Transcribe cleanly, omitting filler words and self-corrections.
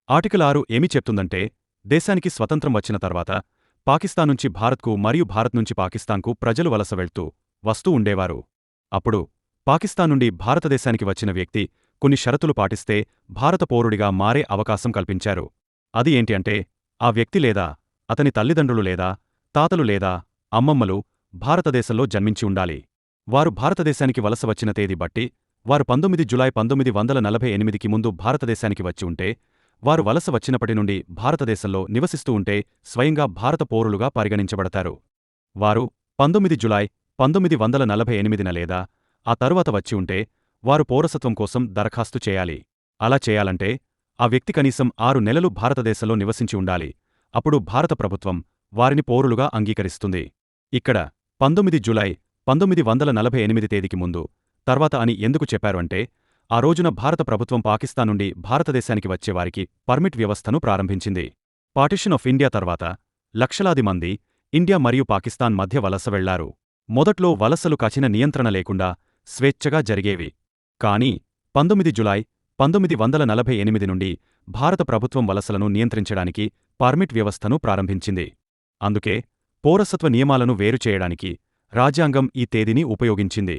Article 6 ఏమి చెప్తుందంటే, దేశానికి స్వతంత్రం వచ్చిన తర్వాత పాకిస్తాన్ నుంచి భారత్కు మరియు భారత్ నుంచి పాకిస్తాన్కు ప్రజలు వలస వెళ్తూ వస్తూ ఉండేవారు. అప్పుడు పాకిస్తాన్ నుండి భారతదేశానికి వచ్చిన వ్యక్తి కొన్ని షరతులు పాటిస్తే భారత పౌరుడిగా మారే అవకాశం కల్పించారు. అది ఏంటి అంటే, ఆ వ్యక్తి లేదా అతని తల్లిదండ్రులు లేదా తాతలు లేదా అమ్మమ్మలు భారతదేశంలో జన్మించి ఉండాలి. వారు భారతదేశానికి వలస వచ్చిన తేదీ బట్టి వారు 19 జులై 1948కి ముందు భారతదేశానికి వచ్చి ఉంటే, వారు వలస వచ్చినప్పటి నుండి భారతదేశంలో నివసిస్తూ ఉంటే స్వయంగా భారత పౌరులుగా పరిగణించబడతారు. వారు 19 జులై 1948న లేదా ఆ తరువాత వచ్చి ఉంటే వారు పౌరసత్వం కోసం దరఖాస్తు చేయాలి. అలా చేయాలంటే ఆ వ్యక్తి కనీసం 6 నెలలు భారతదేశంలో నివసించి ఉండాలి. అప్పుడు భారత ప్రభుత్వం వారిని పౌరులుగా అంగీకరిస్తుంది. ఇక్కడ 19 జులై 1948 తేదీకి ముందు తర్వాత అని ఎందుకు చెప్పారు అంటే, ఆ రోజున భారత ప్రభుత్వం పాకిస్తాన్ నుండి భారతదేశానికి వచ్చేవారికి పర్మిట్ వ్యవస్థను ప్రారంభించింది. పార్టిషన్ ఆఫ్ ఇండియా తర్వాత లక్షలాది మంది ఇండియా మరియు పాకిస్తాన్ మధ్య వలస వెళ్లారు. మొదట్లో వలసలు కఠిన నియంత్రణ లేకుండా స్వేచ్ఛగా జరిగేవి. కానీ 19 జులై 1948 నుండి భారత ప్రభుత్వం వలసలను నియంత్రించడానికి పర్మిట్ వ్యవస్థను ప్రారంభించింది. అందుకే పౌరసత్వ నియమాలను వేరు చేయడానికి రాజ్యాంగం ఈ తేదీని ఉపయోగించింది.